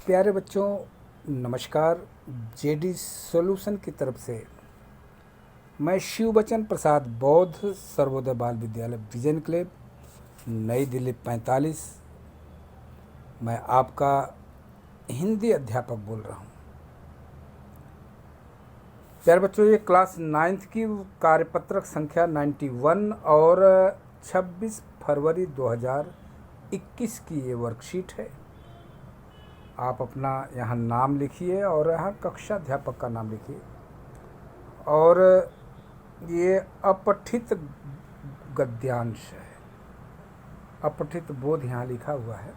प्यारे बच्चों, नमस्कार। जेडी सॉल्यूशन की तरफ से मैं शिव बचन प्रसाद बौद्ध सर्वोदय बाल विद्यालय विजन क्लब नई दिल्ली 45, मैं आपका हिंदी अध्यापक बोल रहा हूँ। प्यारे बच्चों, ये क्लास 9th की कार्यपत्रक संख्या 91 और 26 फरवरी 2021 की ये वर्कशीट है। आप अपना यहाँ नाम लिखिए और यहाँ कक्षा अध्यापक का नाम लिखिए। और ये अपठित गद्यांश है, अपठित बोध यहाँ लिखा हुआ है,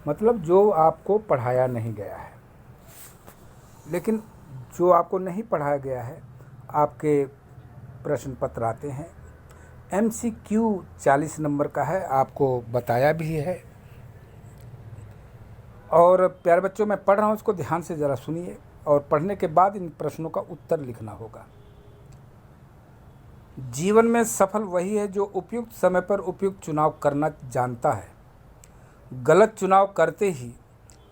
मतलब जो आपको पढ़ाया नहीं गया है। लेकिन जो आपको नहीं पढ़ाया गया है, आपके प्रश्न पत्र आते हैं। MCQ 40 नंबर का है, आपको बताया भी है। और प्यारे बच्चों, मैं पढ़ रहा हूँ, इसको ध्यान से ज़रा सुनिए और पढ़ने के बाद इन प्रश्नों का उत्तर लिखना होगा। जीवन में सफल वही है जो उपयुक्त समय पर उपयुक्त चुनाव करना जानता है। गलत चुनाव करते ही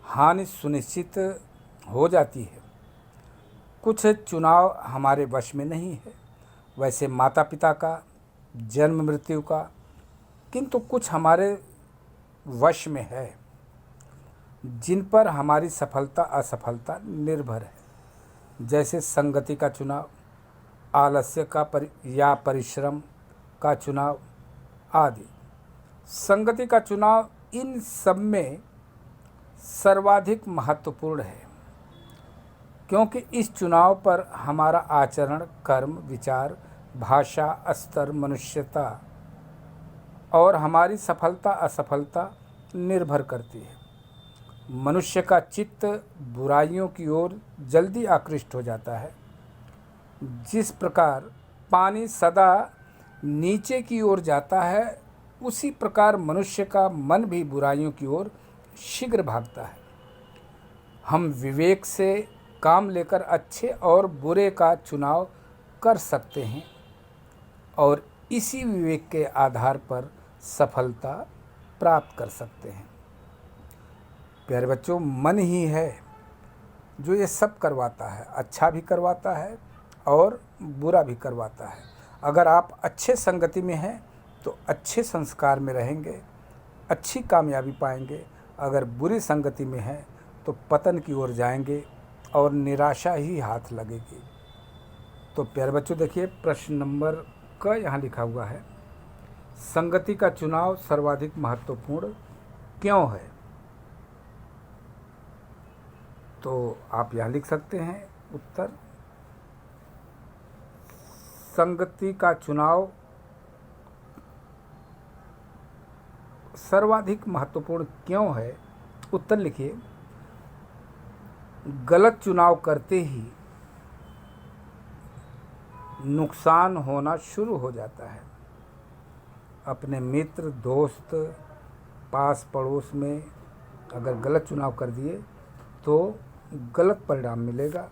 हानि सुनिश्चित हो जाती है। कुछ चुनाव हमारे वश में नहीं है, वैसे माता पिता का, जन्म मृत्यु का, किंतु कुछ हमारे वश में है जिन पर हमारी सफलता असफलता निर्भर है। जैसे संगति का चुनाव, आलस्य का या परिश्रम का चुनाव आदि। संगति का चुनाव इन सब में सर्वाधिक महत्वपूर्ण है, क्योंकि इस चुनाव पर हमारा आचरण, कर्म, विचार, भाषा, स्तर, मनुष्यता और हमारी सफलता असफलता निर्भर करती है। मनुष्य का चित्त बुराइयों की ओर जल्दी आकृष्ट हो जाता है। जिस प्रकार पानी सदा नीचे की ओर जाता है, उसी प्रकार मनुष्य का मन भी बुराइयों की ओर शीघ्र भागता है। हम विवेक से काम लेकर अच्छे और बुरे का चुनाव कर सकते हैं और इसी विवेक के आधार पर सफलता प्राप्त कर सकते हैं। प्यारे बच्चों, मन ही है जो ये सब करवाता है, अच्छा भी करवाता है और बुरा भी करवाता है। अगर आप अच्छे संगति में हैं तो अच्छे संस्कार में रहेंगे, अच्छी कामयाबी पाएंगे। अगर बुरी संगति में हैं तो पतन की ओर जाएंगे और निराशा ही हाथ लगेगी। तो प्यारे बच्चों, देखिए प्रश्न नंबर का यहाँ लिखा हुआ है, संगति का चुनाव सर्वाधिक महत्वपूर्ण क्यों है? तो आप यहाँ लिख सकते हैं उत्तर, संगति का चुनाव सर्वाधिक महत्वपूर्ण क्यों है? उत्तर लिखिए, गलत चुनाव करते ही नुकसान होना शुरू हो जाता है। अपने मित्र, दोस्त, पास पड़ोस में अगर गलत चुनाव कर दिए तो गलत परिणाम मिलेगा।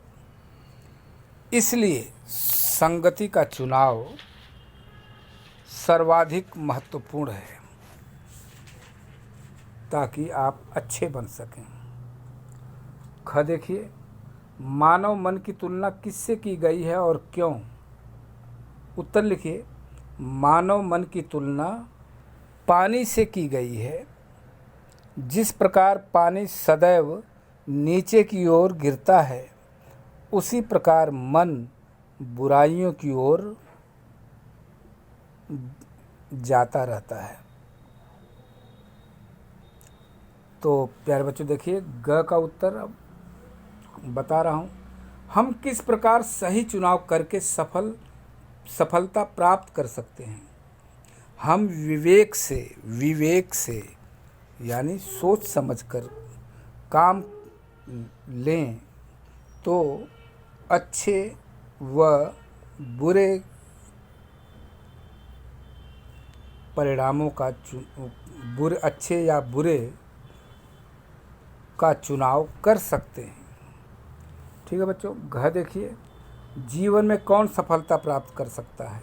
इसलिए संगति का चुनाव सर्वाधिक महत्वपूर्ण है ताकि आप अच्छे बन सकें। ख देखिए, मानव मन की तुलना किससे की गई है और क्यों? उत्तर लिखिए, मानव मन की तुलना पानी से की गई है। जिस प्रकार पानी सदैव नीचे की ओर गिरता है, उसी प्रकार मन बुराइयों की ओर जाता रहता है। तो प्यारे बच्चों, देखिए ग का उत्तर अब बता रहा हूँ। हम किस प्रकार सही चुनाव करके सफलता प्राप्त कर सकते हैं? हम विवेक से यानी सोच समझकर काम लें तो अच्छे व बुरे परिणामों का अच्छे या बुरे का चुनाव कर सकते हैं। ठीक है बच्चों, घ देखिए, जीवन में कौन सफलता प्राप्त कर सकता है?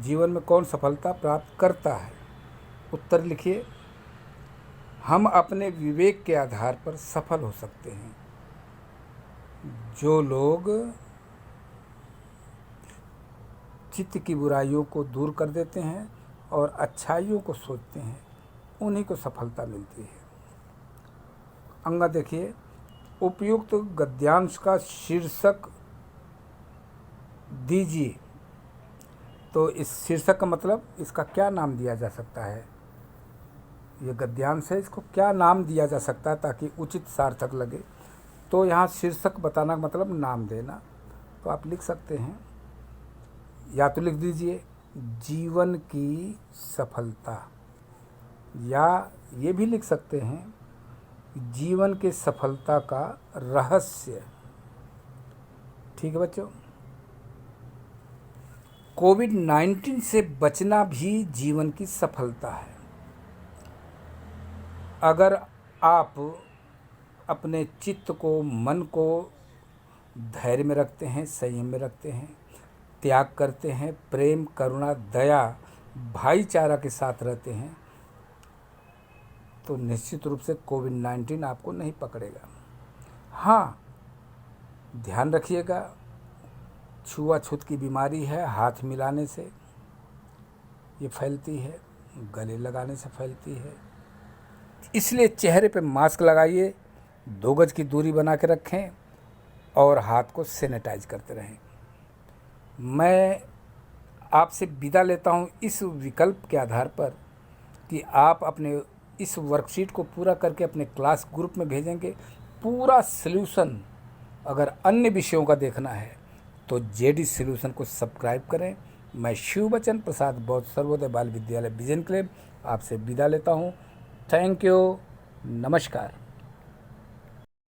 जीवन में कौन सफलता प्राप्त करता है? उत्तर लिखिए, हम अपने विवेक के आधार पर सफल हो सकते हैं। जो लोग चित्त की बुराइयों को दूर कर देते हैं और अच्छाइयों को सोचते हैं, उन्हीं को सफलता मिलती है। अंगा देखिए, उपयुक्त गद्यांश का शीर्षक दीजिए। तो इस शीर्षक का मतलब इसका क्या नाम दिया जा सकता है? ये गद्यांश है, इसको क्या नाम दिया जा सकता है ताकि उचित सार्थक लगे? तो यहाँ शीर्षक बताना मतलब नाम देना। तो आप लिख सकते हैं, या तो लिख दीजिए जीवन की सफलता, या ये भी लिख सकते हैं जीवन के सफलता का रहस्य। ठीक है बच्चों। कोविड-19 से बचना भी जीवन की सफलता है। अगर आप अपने चित्त को, मन को धैर्य में रखते हैं, संयम में रखते हैं, त्याग करते हैं, प्रेम, करुणा, दया, भाईचारा के साथ रहते हैं, तो निश्चित रूप से कोविड-19 आपको नहीं पकड़ेगा। हाँ, ध्यान रखिएगा, छुआछूत की बीमारी है, हाथ मिलाने से ये फैलती है, गले लगाने से फैलती है। इसलिए चेहरे पे मास्क लगाइए, 2 गज की दूरी बना के रखें और हाथ को सैनिटाइज करते रहें। मैं आपसे विदा लेता हूँ इस विकल्प के आधार पर कि आप अपने इस वर्कशीट को पूरा करके अपने क्लास ग्रुप में भेजेंगे। पूरा सल्यूशन अगर अन्य विषयों का देखना है तो जेडी सल्यूशन को सब्सक्राइब करें। मैं शिवबचन प्रसाद बौद्ध सर्वोदय बाल विद्यालय विजन क्लब आपसे विदा लेता हूँ। थैंक यू, नमस्कार।